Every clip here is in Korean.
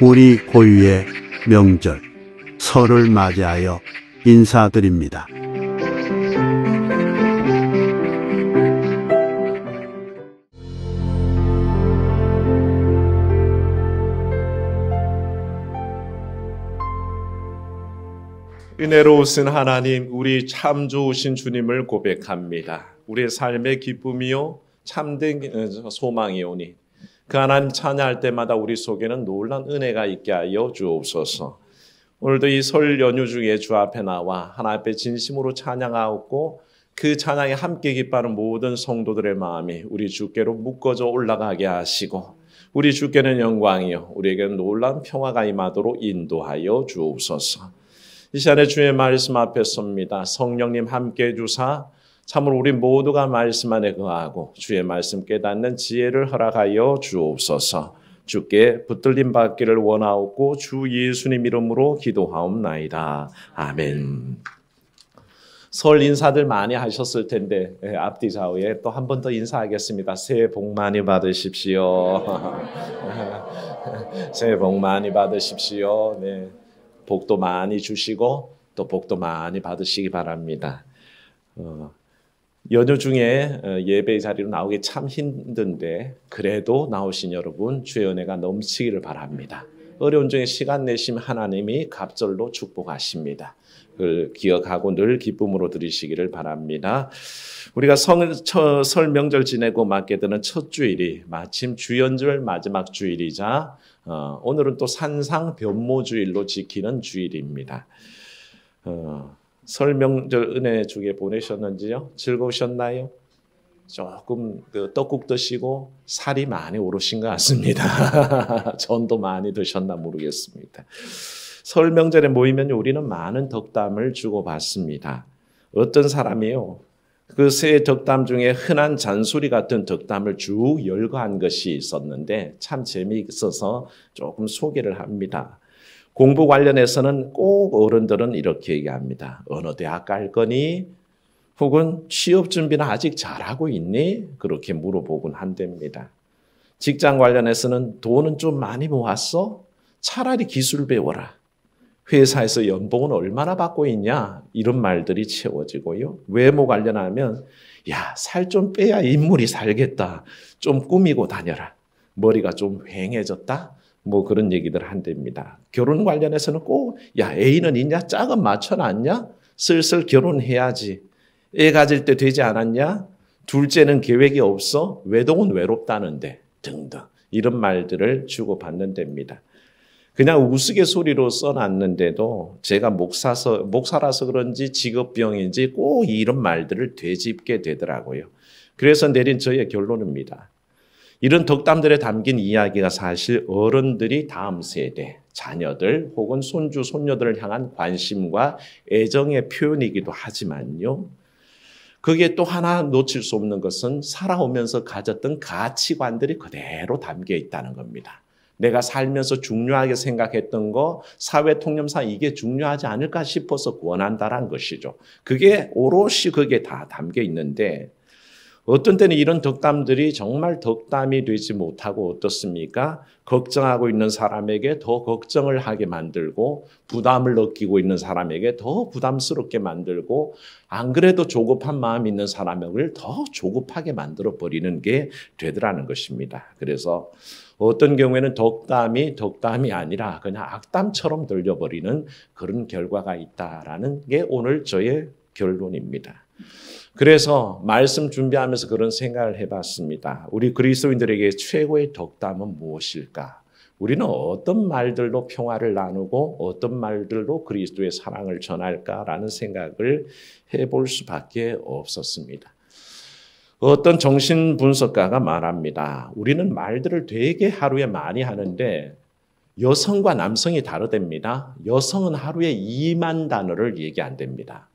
우리 고유의 명절 설을 맞이하여 인사드립니다. 은혜로우신 하나님, 우리 참 좋으신 주님을 고백합니다. 우리의 삶의 기쁨이요 참된 소망이오니 그 하나님 찬양할 때마다 우리 속에는 놀라운 은혜가 있게 하여 주옵소서. 오늘도 이 설 연휴 중에 주 앞에 나와 하나님 앞에 진심으로 찬양하고 그 찬양에 함께 기뻐하는 모든 성도들의 마음이 우리 주께로 묶어져 올라가게 하시고 우리 주께는 영광이요 우리에게는 놀라운 평화가 임하도록 인도하여 주옵소서. 이 시간에 주의 말씀 앞에 섭니다. 성령님 함께해 주사 참으로 우리 모두가 말씀 안에 거하고 주의 말씀 깨닫는 지혜를 허락하여 주옵소서. 주께 붙들림 받기를 원하옵고 주 예수님 이름으로 기도하옵나이다. 아멘. 설 인사들 많이 하셨을 텐데 앞뒤 좌우에 또 한 번 더 인사하겠습니다. 새해 복 많이 받으십시오. 새해 복 많이 받으십시오. 네. 복도 많이 주시고 또 복도 많이 받으시기 바랍니다. 연휴 중에 예배 자리로 나오기 참 힘든데 그래도 나오신 여러분 주의 은혜가 넘치기를 바랍니다. 어려운 중에 시간 내심 하나님이 갑절로 축복하십니다. 그걸 기억하고 늘 기쁨으로 드리시기를 바랍니다. 우리가 설 명절 지내고 맞게 되는 첫 주일이 마침 주연절 마지막 주일이자 오늘은 또 산상 변모주일로 지키는 주일입니다. 설 명절 은혜 주게 보내셨는지요? 즐거우셨나요? 조금 떡국 드시고 살이 많이 오르신 것 같습니다. 전도 많이 드셨나 모르겠습니다. 설 명절에 모이면 우리는 많은 덕담을 주고받습니다. 어떤 사람이요? 그 새 덕담 중에 흔한 잔소리 같은 덕담을 쭉 열거한 것이 있었는데 참 재미있어서 조금 소개를 합니다. 공부 관련해서는 꼭 어른들은 이렇게 얘기합니다. 어느 대학 갈 거니? 혹은 취업 준비는 아직 잘하고 있니? 그렇게 물어보곤 한답니다. 직장 관련해서는 돈은 좀 많이 모았어? 차라리 기술 배워라. 회사에서 연봉은 얼마나 받고 있냐? 이런 말들이 채워지고요. 외모 관련하면 야, 살 좀 빼야 인물이 살겠다. 좀 꾸미고 다녀라. 머리가 좀 휑해졌다. 뭐 그런 얘기들 한답니다. 결혼 관련해서는 꼭 야, 애인은 있냐? 짝은 맞춰놨냐? 슬슬 결혼해야지. 애 가질 때 되지 않았냐? 둘째는 계획이 없어? 외동은 외롭다는데 등등 이런 말들을 주고받는답니다. 그냥 우스갯소리로 써놨는데도 제가 목사라서 그런지 직업병인지 꼭 이런 말들을 되짚게 되더라고요. 그래서 내린 저의 결론입니다. 이런 덕담들에 담긴 이야기가 사실 어른들이 다음 세대, 자녀들 혹은 손주, 손녀들을 향한 관심과 애정의 표현이기도 하지만요. 그게 또 하나 놓칠 수 없는 것은 살아오면서 가졌던 가치관들이 그대로 담겨 있다는 겁니다. 내가 살면서 중요하게 생각했던 거 사회 통념상 이게 중요하지 않을까 싶어서 권한다는 것이죠. 그게 오롯이 그게 다 담겨 있는데 어떤 때는 이런 덕담들이 정말 덕담이 되지 못하고 어떻습니까? 걱정하고 있는 사람에게 더 걱정을 하게 만들고 부담을 느끼고 있는 사람에게 더 부담스럽게 만들고 안 그래도 조급한 마음이 있는 사람을 더 조급하게 만들어 버리는 게 되더라는 것입니다. 그래서 어떤 경우에는 덕담이 아니라 그냥 악담처럼 들려버리는 그런 결과가 있다라는 게 오늘 저의 결론입니다. 그래서 말씀 준비하면서 그런 생각을 해봤습니다. 우리 그리스도인들에게 최고의 덕담은 무엇일까? 우리는 어떤 말들로 평화를 나누고 어떤 말들로 그리스도의 사랑을 전할까라는 생각을 해볼 수밖에 없었습니다. 어떤 정신분석가가 말합니다. 우리는 말들을 되게 하루에 많이 하는데 여성과 남성이 다르답니다. 여성은 하루에 2만 단어를 얘기한답니다.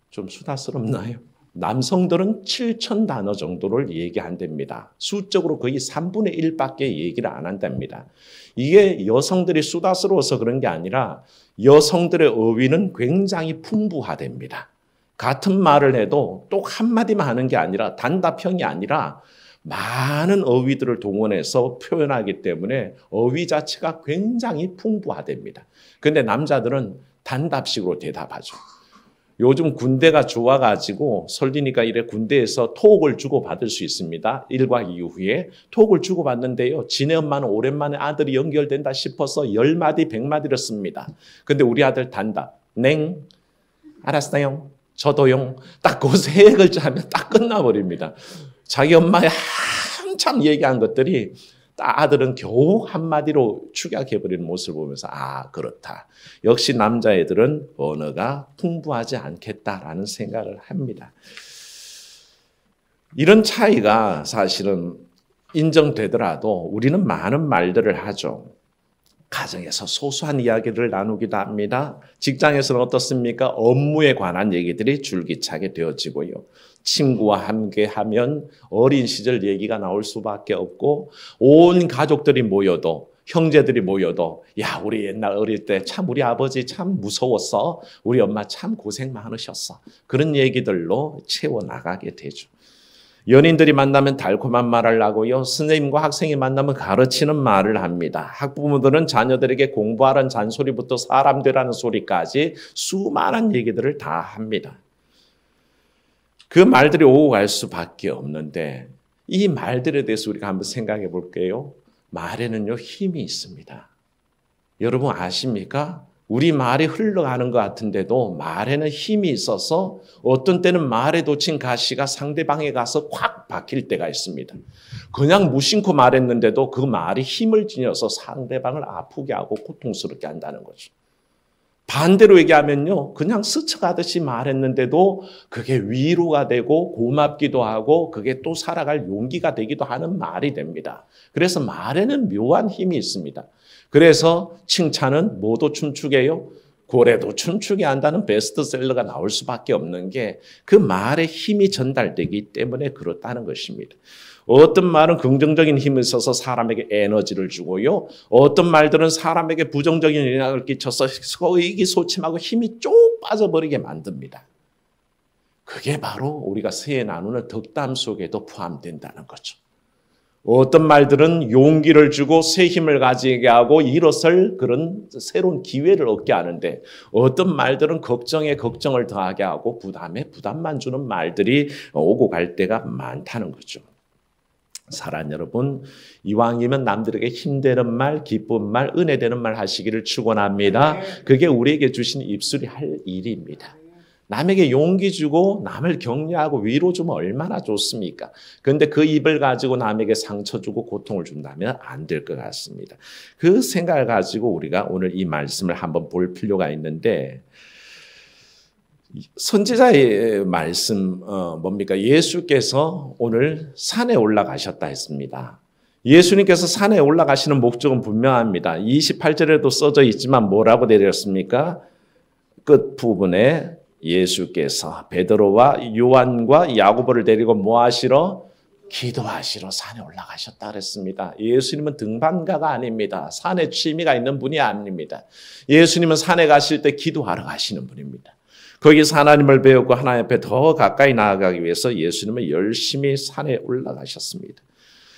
좀 수다스럽나요? 남성들은 7천 단어 정도를 얘기한답니다. 수적으로 거의 3분의 1밖에 얘기를 안 한답니다. 이게 여성들이 수다스러워서 그런 게 아니라 여성들의 어휘는 굉장히 풍부하답니다. 같은 말을 해도 또 한마디만 하는 게 아니라 단답형이 아니라 많은 어휘들을 동원해서 표현하기 때문에 어휘 자체가 굉장히 풍부하답니다. 근데 남자들은 단답식으로 대답하죠. 요즘 군대가 좋아가지고 설디니까 이래 군대에서 톡을 주고받을 수 있습니다. 1박 2일 후에 톡을 주고받는데요. 지네 엄마는 오랜만에 아들이 연결된다 싶어서 10마디 100마디를 씁니다. 근데 우리 아들 단답. 냉 알았어요. 저도요. 딱 그 세 글자 하면 딱 끝나버립니다. 자기 엄마의 한참 얘기한 것들이 딱 아들은 겨우 한마디로 축약해버리는 모습을 보면서 아 그렇다. 역시 남자애들은 언어가 풍부하지 않겠다라는 생각을 합니다. 이런 차이가 사실은 인정되더라도 우리는 많은 말들을 하죠. 가정에서 소소한 이야기를 나누기도 합니다. 직장에서는 어떻습니까? 업무에 관한 얘기들이 줄기차게 되어지고요. 친구와 함께 하면 어린 시절 얘기가 나올 수밖에 없고 온 가족들이 모여도 형제들이 모여도 야 우리 옛날 어릴 때 참 우리 아버지 참 무서웠어. 우리 엄마 참 고생 많으셨어. 그런 얘기들로 채워나가게 되죠. 연인들이 만나면 달콤한 말을 하고요. 선생님과 학생이 만나면 가르치는 말을 합니다. 학부모들은 자녀들에게 공부하라는 잔소리부터 사람 되라는 소리까지 수많은 얘기들을 다 합니다. 그 말들이 오고 갈 수밖에 없는데 이 말들에 대해서 우리가 한번 생각해 볼게요. 말에는요 힘이 있습니다. 여러분 아십니까? 우리 말이 흘러가는 것 같은데도 말에는 힘이 있어서 어떤 때는 말에 돋친 가시가 상대방에 가서 콱 박힐 때가 있습니다. 그냥 무심코 말했는데도 그 말이 힘을 지녀서 상대방을 아프게 하고 고통스럽게 한다는 거죠. 반대로 얘기하면요. 그냥 스쳐가듯이 말했는데도 그게 위로가 되고 고맙기도 하고 그게 또 살아갈 용기가 되기도 하는 말이 됩니다. 그래서 말에는 묘한 힘이 있습니다. 그래서 칭찬은 뭐도 춤추게요? 고래도 춤추게 한다는 베스트셀러가 나올 수밖에 없는 게 그 말에 힘이 전달되기 때문에 그렇다는 것입니다. 어떤 말은 긍정적인 힘을 써서 사람에게 에너지를 주고요. 어떤 말들은 사람에게 부정적인 영향을 끼쳐서 의기소침하고 힘이 쭉 빠져버리게 만듭니다. 그게 바로 우리가 새해 나누는 덕담 속에도 포함된다는 거죠. 어떤 말들은 용기를 주고 새 힘을 가지게 하고 일어설 그런 새로운 기회를 얻게 하는데 어떤 말들은 걱정에 걱정을 더하게 하고 부담에 부담만 주는 말들이 오고 갈 때가 많다는 거죠. 사랑하는 여러분, 이왕이면 남들에게 힘되는 말, 기쁜 말, 은혜되는 말 하시기를 축원합니다. 그게 우리에게 주신 입술이 할 일입니다. 남에게 용기 주고 남을 격려하고 위로 주면 얼마나 좋습니까? 그런데 그 입을 가지고 남에게 상처 주고 고통을 준다면 안 될 것 같습니다. 그 생각을 가지고 우리가 오늘 이 말씀을 한번 볼 필요가 있는데 선지자의 말씀 뭡니까? 예수께서 오늘 산에 올라가셨다 했습니다. 예수님께서 산에 올라가시는 목적은 분명합니다. 28절에도 써져 있지만 뭐라고 내렸습니까? 끝 부분에 예수께서 베드로와 요한과 야고보를 데리고 뭐 하시러? 기도하시러 산에 올라가셨다 그랬습니다. 예수님은 등반가가 아닙니다. 산에 취미가 있는 분이 아닙니다. 예수님은 산에 가실 때 기도하러 가시는 분입니다. 거기서 하나님을 배우고 하나님 앞에 더 가까이 나아가기 위해서 예수님은 열심히 산에 올라가셨습니다.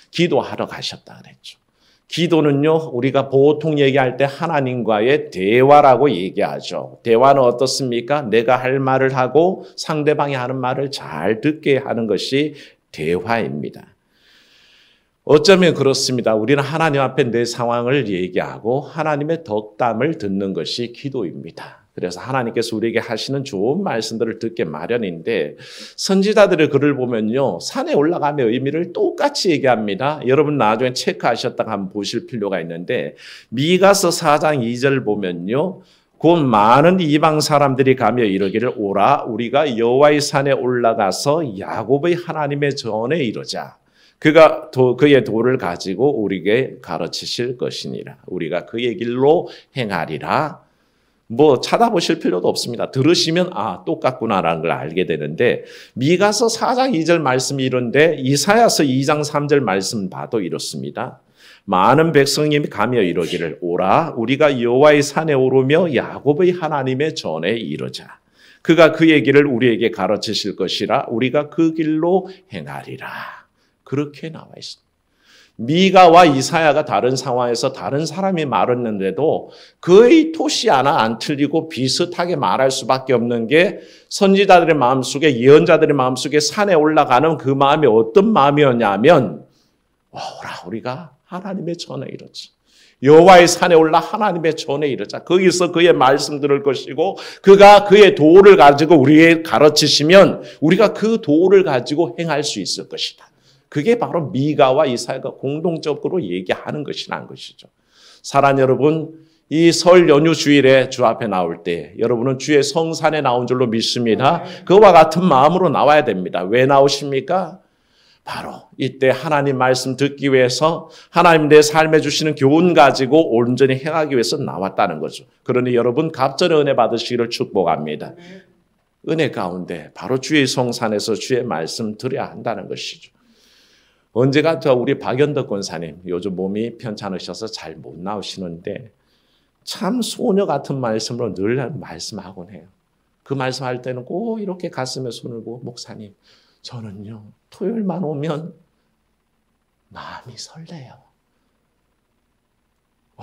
기도하러 가셨다 그랬죠. 기도는요, 우리가 보통 얘기할 때 하나님과의 대화라고 얘기하죠. 대화는 어떻습니까? 내가 할 말을 하고 상대방이 하는 말을 잘 듣게 하는 것이 대화입니다. 어쩌면 그렇습니다. 우리는 하나님 앞에 내 상황을 얘기하고 하나님의 덕담을 듣는 것이 기도입니다. 그래서 하나님께서 우리에게 하시는 좋은 말씀들을 듣게 마련인데 선지자들의 글을 보면요. 산에 올라가며 의미를 똑같이 얘기합니다. 여러분 나중에 체크하셨다가 한번 보실 필요가 있는데 미가서 4장 2절 보면요. 곧 많은 이방 사람들이 가며 이르기를 오라 우리가 여호와의 산에 올라가서 야곱의 하나님의 전에 이르자. 그가 그의 도를 가지고 우리에게 가르치실 것이니라. 우리가 그의 길로 행하리라. 뭐 찾아보실 필요도 없습니다. 들으시면 아 똑같구나라는 걸 알게 되는데 미가서 4장 2절 말씀이 이런데 이사야서 2장 3절 말씀 봐도 이렇습니다. 많은 백성님이 가며 이르기를 오라 우리가 여호와의 산에 오르며 야곱의 하나님의 전에 이르자. 그가 그의 길을 우리에게 가르치실 것이라 우리가 그 길로 행하리라. 그렇게 나와 있습니다. 미가와 이사야가 다른 상황에서 다른 사람이 말했는데도 거의 토시 하나 안 틀리고 비슷하게 말할 수밖에 없는 게 선지자들의 마음속에 예언자들의 마음속에 산에 올라가는 그 마음이 어떤 마음이었냐면 오라 우리가 하나님의 전에 이르자. 여호와의 산에 올라 하나님의 전에 이르자. 거기서 그의 말씀 들을 것이고 그가 그의 도를 가지고 우리에게 가르치시면 우리가 그 도를 가지고 행할 수 있을 것이다. 그게 바로 미가와 이사야가 공동적으로 얘기하는 것이라는 것이죠. 사랑하는 여러분, 이 설 연휴 주일에 주 앞에 나올 때 여러분은 주의 성산에 나온 줄로 믿습니다. 그와 같은 마음으로 나와야 됩니다. 왜 나오십니까? 바로 이때 하나님 말씀 듣기 위해서 하나님 내 삶에 주시는 교훈 가지고 온전히 행하기 위해서 나왔다는 거죠. 그러니 여러분 갑절의 은혜 받으시기를 축복합니다. 은혜 가운데 바로 주의 성산에서 주의 말씀 들어야 한다는 것이죠. 언제가 우리 박연덕 권사님 요즘 몸이 편찮으셔서 잘 못 나오시는데 참 소녀 같은 말씀으로 늘 말씀하곤 해요. 그 말씀할 때는 꼭 이렇게 가슴에 손을 보고 목사님 저는요 토요일만 오면 마음이 설레요.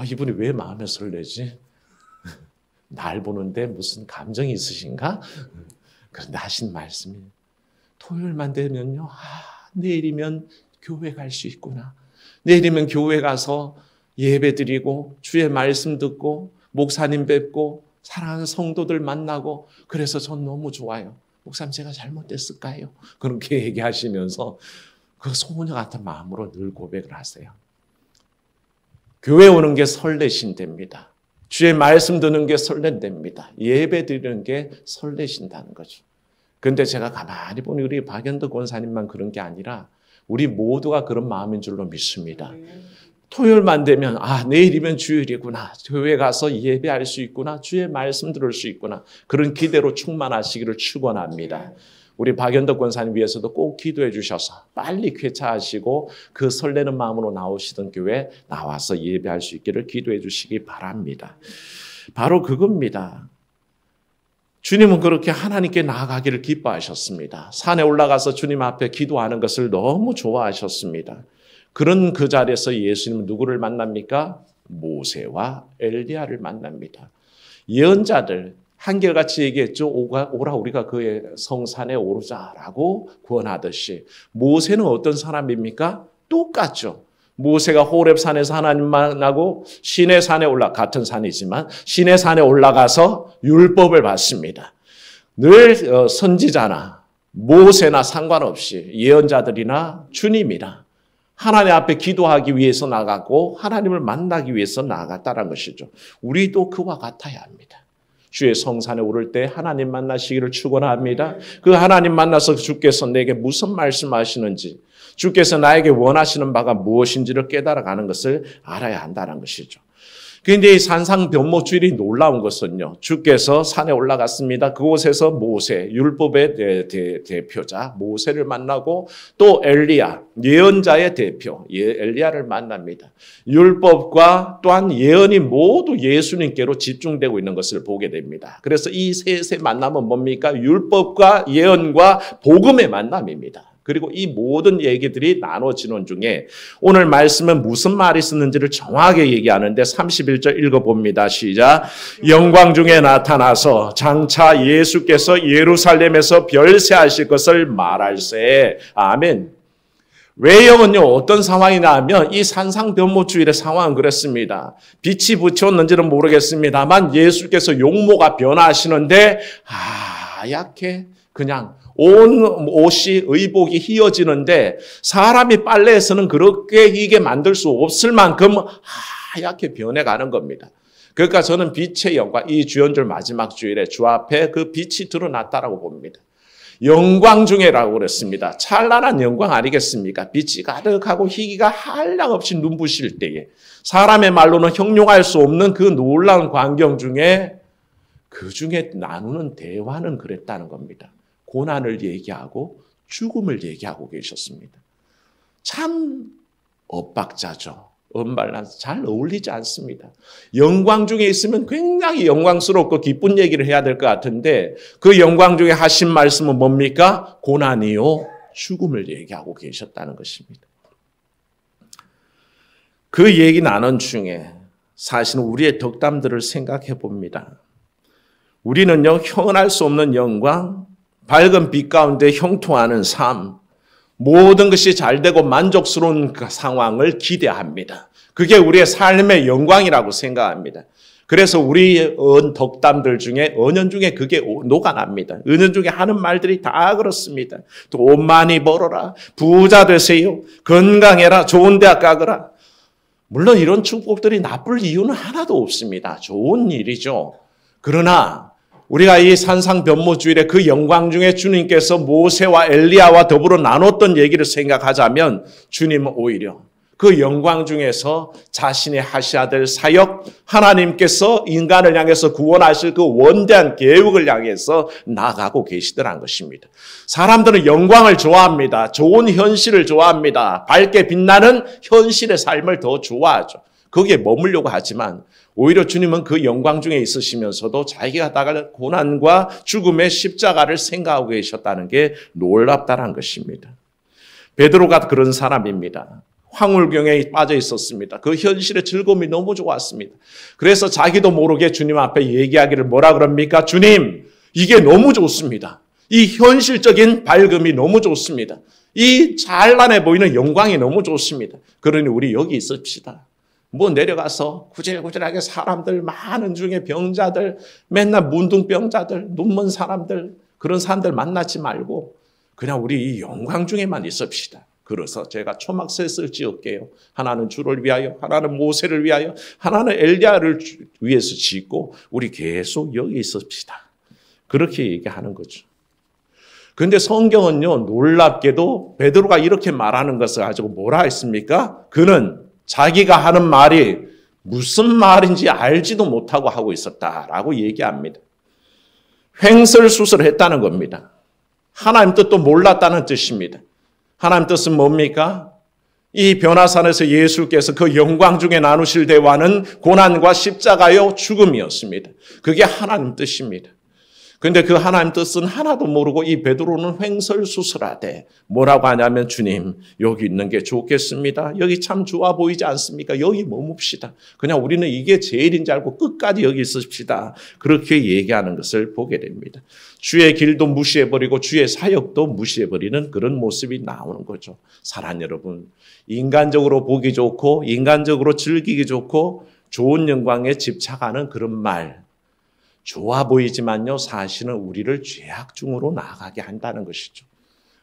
이분이 왜 마음이 설레지? 날 보는데 무슨 감정이 있으신가? 그런데 하신 말씀이 토요일만 되면요 내일이면 교회 갈 수 있구나. 내일이면 교회 가서 예배 드리고 주의 말씀 듣고 목사님 뵙고 사랑하는 성도들 만나고 그래서 전 너무 좋아요. 목사님 제가 잘못됐을까요? 그렇게 얘기하시면서 그 소녀 같은 마음으로 늘 고백을 하세요. 교회 오는 게 설레신답니다. 주의 말씀 듣는 게 설렌답니다. 예배 드리는 게 설레신다는 거죠. 그런데 제가 가만히 보니 우리 박연덕 권사님만 그런 게 아니라 우리 모두가 그런 마음인 줄로 믿습니다. 토요일만 되면 내일이면 주일이구나. 교회 가서 예배할 수 있구나. 주의 말씀 들을 수 있구나. 그런 기대로 충만하시기를 축원합니다. 우리 박연덕 권사님 위해서도 꼭 기도해 주셔서 빨리 쾌차하시고 그 설레는 마음으로 나오시던 교회 나와서 예배할 수 있기를 기도해 주시기 바랍니다. 바로 그겁니다. 주님은 그렇게 하나님께 나아가기를 기뻐하셨습니다. 산에 올라가서 주님 앞에 기도하는 것을 너무 좋아하셨습니다. 그런 그 자리에서 예수님은 누구를 만납니까? 모세와 엘리야를 만납니다. 예언자들 한결같이 얘기했죠. 오라 우리가 그의 성산에 오르자라고 권하듯이 모세는 어떤 사람입니까? 똑같죠. 모세가 호렙산에서 하나님 만나고 시내산에 같은 산이지만 시내산에 올라가서 율법을 받습니다. 늘 선지자나 모세나 상관없이 예언자들이나 주님이나 하나님 앞에 기도하기 위해서 나가고 하나님을 만나기 위해서 나갔다는 것이죠. 우리도 그와 같아야 합니다. 주의 성산에 오를 때 하나님 만나시기를 축원합니다. 그 하나님 만나서 주께서 내게 무슨 말씀하시는지 주께서 나에게 원하시는 바가 무엇인지를 깨달아가는 것을 알아야 한다는 것이죠. 그런데 이 산상변모주일이 놀라운 것은요. 주께서 산에 올라갔습니다. 그곳에서 모세, 율법의 대표자 모세를 만나고 또 엘리야, 예언자의 대표 엘리야를 만납니다. 율법과 또한 예언이 모두 예수님께로 집중되고 있는 것을 보게 됩니다. 그래서 이 셋의 만남은 뭡니까? 율법과 예언과 복음의 만남입니다. 그리고 이 모든 얘기들이 나눠지는 중에 오늘 말씀은 무슨 말이 있었는지를 정확하게 얘기하는데 31절 읽어봅니다. 시작. 영광 중에 나타나서 장차 예수께서 예루살렘에서 별세하실 것을 말할세. 아멘. 외형은요 어떤 상황이냐 하면 이 산상변모주일의 상황은 그랬습니다. 빛이 붙였는지는 모르겠습니다만 예수께서 용모가 변화하시는데 하얗게 그냥 온 옷이 의복이 휘어지는데 사람이 빨래에서는 그렇게 이게 만들 수 없을 만큼 하얗게 변해가는 겁니다. 그러니까 저는 빛의 영광, 이 주연절 마지막 주일에 주 앞에 그 빛이 드러났다라고 봅니다. 영광 중에라고 그랬습니다. 찬란한 영광 아니겠습니까? 빛이 가득하고 희기가 한량없이 눈부실 때에 사람의 말로는 형용할 수 없는 그 놀라운 광경 중에 그 중에 나누는 대화는 그랬다는 겁니다. 고난을 얘기하고 죽음을 얘기하고 계셨습니다. 참 엇박자죠. 언밸런스 잘 어울리지 않습니다. 영광 중에 있으면 굉장히 영광스럽고 기쁜 얘기를 해야 될 것 같은데 그 영광 중에 하신 말씀은 뭡니까? 고난이요 죽음을 얘기하고 계셨다는 것입니다. 그 얘기 나눈 중에 사실은 우리의 덕담들을 생각해 봅니다. 우리는요, 형언할 수 없는 영광, 밝은 빛 가운데 형통하는 삶, 모든 것이 잘되고 만족스러운 그 상황을 기대합니다. 그게 우리의 삶의 영광이라고 생각합니다. 그래서 우리의 덕담들 중에 언연 중에 그게 녹아납니다. 언연 중에 하는 말들이 다 그렇습니다. 돈 많이 벌어라, 부자 되세요, 건강해라, 좋은 대학 가거라. 물론 이런 축복들이 나쁠 이유는 하나도 없습니다. 좋은 일이죠. 그러나 우리가 이 산상변모주일의 그 영광 중에 주님께서 모세와 엘리야와 더불어 나눴던 얘기를 생각하자면 주님은 오히려 그 영광 중에서 자신이 하셔야 될 사역, 하나님께서 인간을 향해서 구원하실 그 원대한 계획을 향해서 나아가고 계시더란 것입니다. 사람들은 영광을 좋아합니다. 좋은 현실을 좋아합니다. 밝게 빛나는 현실의 삶을 더 좋아하죠. 거기에 머물려고 하지만 오히려 주님은 그 영광 중에 있으시면서도 자기가 당할 고난과 죽음의 십자가를 생각하고 계셨다는 게 놀랍다는 것입니다. 베드로가 그런 사람입니다. 황홀경에 빠져 있었습니다. 그 현실의 즐거움이 너무 좋았습니다. 그래서 자기도 모르게 주님 앞에 얘기하기를 뭐라 그럽니까? 주님, 이게 너무 좋습니다. 이 현실적인 밝음이 너무 좋습니다. 이 찬란해 보이는 영광이 너무 좋습니다. 그러니 우리 여기 있읍시다. 뭐 내려가서 구질구질하게 사람들 많은 중에 병자들, 맨날 문둥병자들, 눈먼 사람들, 그런 사람들 만나지 말고 그냥 우리 이 영광 중에만 있읍시다. 그래서 제가 초막셋을 지을게요. 하나는 주를 위하여, 하나는 모세를 위하여, 하나는 엘리야를 위해서 짓고 우리 계속 여기 있읍시다. 그렇게 얘기하는 거죠. 그런데 성경은요, 놀랍게도 베드로가 이렇게 말하는 것을 가지고 뭐라 했습니까? 그는 자기가 하는 말이 무슨 말인지 알지도 못하고 하고 있었다라고 얘기합니다. 횡설수설을 했다는 겁니다. 하나님 뜻도 몰랐다는 뜻입니다. 하나님 뜻은 뭡니까? 이 변화산에서 예수께서 그 영광 중에 나누실 대화는 고난과 십자가요 죽음이었습니다. 그게 하나님 뜻입니다. 그런데 그 하나님 뜻은 하나도 모르고 이 베드로는 횡설수설하되 뭐라고 하냐면 주님 여기 있는 게 좋겠습니다. 여기 참 좋아 보이지 않습니까? 여기 머뭅시다. 그냥 우리는 이게 제일인지 알고 끝까지 여기 있읍시다. 그렇게 얘기하는 것을 보게 됩니다. 주의 길도 무시해버리고 주의 사역도 무시해버리는 그런 모습이 나오는 거죠. 사랑 여러분, 인간적으로 보기 좋고 인간적으로 즐기기 좋고 좋은 영광에 집착하는 그런 말 좋아 보이지만요, 사실은 우리를 죄악 중으로 나아가게 한다는 것이죠.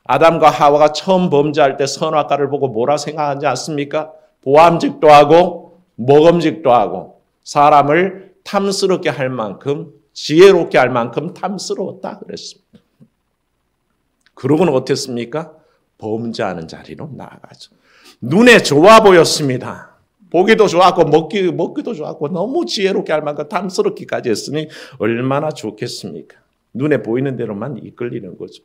아담과 하와가 처음 범죄할 때 선악과를 보고 뭐라 생각하지 않습니까? 보암직도 하고 먹음직도 하고 사람을 탐스럽게 할 만큼 지혜롭게 할 만큼 탐스러웠다 그랬습니다. 그러고는 어땠습니까? 범죄하는 자리로 나아가죠. 눈에 좋아 보였습니다. 보기도 좋았고 먹기도 좋았고 너무 지혜롭게 할 만큼 탐스럽기까지 했으니 얼마나 좋겠습니까? 눈에 보이는 대로만 이끌리는 거죠.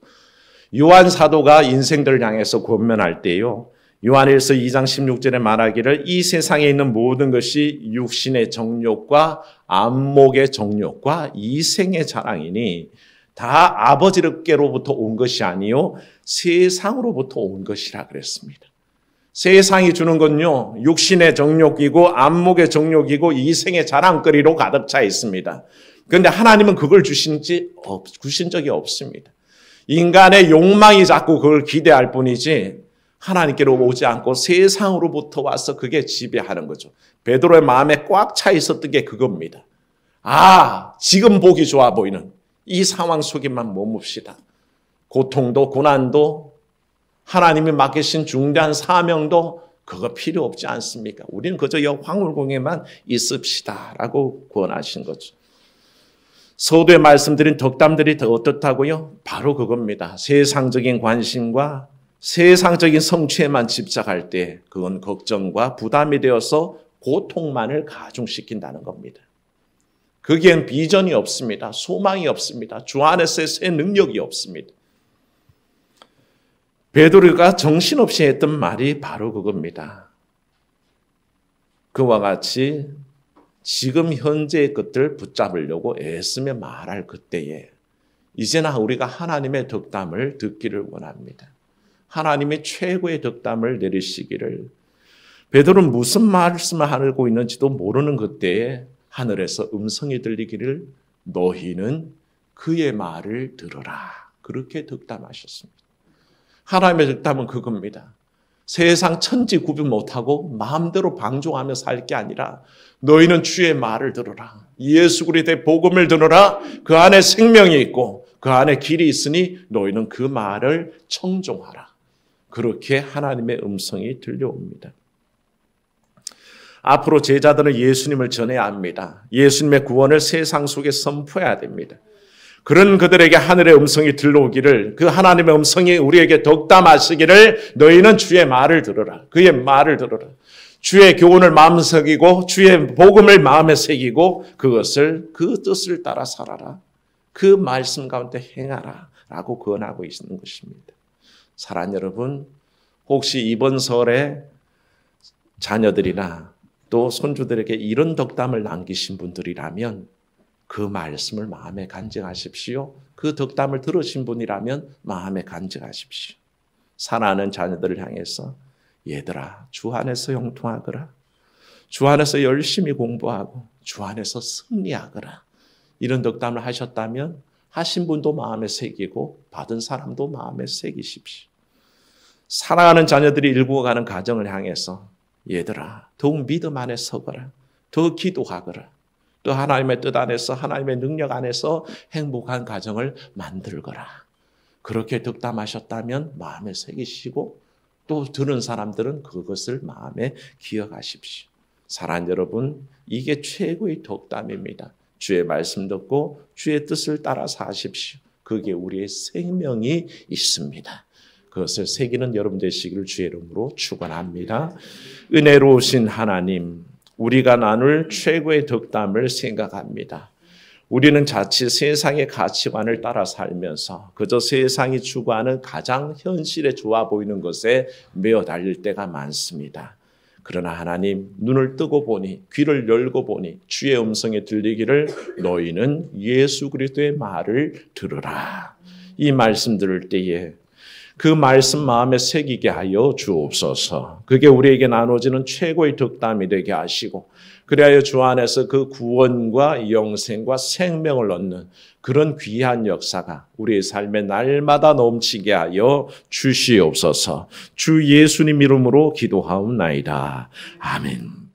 요한 사도가 인생들을 향해서 권면할 때요. 요한일서 2장 16절에 말하기를 이 세상에 있는 모든 것이 육신의 정욕과 안목의 정욕과 이생의 자랑이니 다 아버지께로부터 온 것이 아니요 세상으로부터 온 것이라 그랬습니다. 세상이 주는 건요, 육신의 정욕이고 안목의 정욕이고 이생의 자랑거리로 가득 차 있습니다. 그런데 하나님은 그걸 주신 적이 없습니다. 인간의 욕망이 자꾸 그걸 기대할 뿐이지 하나님께로 오지 않고 세상으로부터 와서 그게 지배하는 거죠. 베드로의 마음에 꽉 차 있었던 게 그겁니다. 아, 지금 보기 좋아 보이는 이 상황 속에만 머뭅시다. 고통도 고난도 하나님이 맡기신 중대한 사명도 그거 필요 없지 않습니까? 우리는 그저 이 황홀공에만 있읍시다라고 권하신 거죠. 서두에 말씀드린 덕담들이 더 어떻다고요? 바로 그겁니다. 세상적인 관심과 세상적인 성취에만 집착할 때 그건 걱정과 부담이 되어서 고통만을 가중시킨다는 겁니다. 거기엔 비전이 없습니다. 소망이 없습니다. 주 안에서의 새 능력이 없습니다. 베드로가 정신없이 했던 말이 바로 그겁니다. 그와 같이 지금 현재의 것들을 붙잡으려고 애쓰며 말할 그때에 이제나 우리가 하나님의 덕담을 듣기를 원합니다. 하나님의 최고의 덕담을 내리시기를 베드로는 무슨 말씀을 하고 있는지도 모르는 그때에 하늘에서 음성이 들리기를 너희는 그의 말을 들으라. 그렇게 덕담하셨습니다. 하나님의 덕담은 그겁니다. 세상 천지 구분 못하고 마음대로 방종하며 살 게 아니라 너희는 주의 말을 들으라. 예수 그리스도의 복음을 들으라. 그 안에 생명이 있고 그 안에 길이 있으니 너희는 그 말을 청종하라. 그렇게 하나님의 음성이 들려옵니다. 앞으로 제자들은 예수님을 전해야 합니다. 예수님의 구원을 세상 속에 선포해야 됩니다. 그런 그들에게 하늘의 음성이 들려오기를 그 하나님의 음성이 우리에게 덕담하시기를 너희는 주의 말을 들으라. 그의 말을 들으라. 주의 교훈을 마음에 새기고 주의 복음을 마음에 새기고 그것을 그 뜻을 따라 살아라. 그 말씀 가운데 행하라 라고 권하고 있는 것입니다. 사랑하는 여러분, 혹시 이번 설에 자녀들이나 또 손주들에게 이런 덕담을 남기신 분들이라면 그 말씀을 마음에 간직하십시오. 그 덕담을 들으신 분이라면 마음에 간직하십시오. 사랑하는 자녀들을 향해서 얘들아, 주 안에서 형통하거라. 주 안에서 열심히 공부하고 주 안에서 승리하거라. 이런 덕담을 하셨다면 하신 분도 마음에 새기고 받은 사람도 마음에 새기십시오. 사랑하는 자녀들이 일구어 가는 가정을 향해서 얘들아, 더욱 믿음 안에 서거라. 더 기도하거라. 또 하나님의 뜻 안에서 하나님의 능력 안에서 행복한 가정을 만들거라. 그렇게 덕담하셨다면 마음에 새기시고 또 들은 사람들은 그것을 마음에 기억하십시오. 사랑하는 여러분, 이게 최고의 덕담입니다. 주의 말씀 듣고 주의 뜻을 따라 사십시오. 그게 우리의 생명이 있습니다. 그것을 새기는 여러분 되시기를 주의 이름으로 축원합니다. 은혜로우신 하나님, 우리가 나눌 최고의 덕담을 생각합니다. 우리는 자칫 세상의 가치관을 따라 살면서 그저 세상이 추구하는 가장 현실에 좋아 보이는 것에 매어 달릴 때가 많습니다. 그러나 하나님, 눈을 뜨고 보니, 귀를 열고 보니 주의 음성이 들리기를 너희는 예수 그리스도의 말을 들으라. 이 말씀 들을 때에 그 말씀 마음에 새기게 하여 주옵소서. 그게 우리에게 나눠지는 최고의 덕담이 되게 하시고 그리하여 주 안에서 그 구원과 영생과 생명을 얻는 그런 귀한 역사가 우리의 삶에 날마다 넘치게 하여 주시옵소서. 주 예수님 이름으로 기도하옵나이다. 아멘.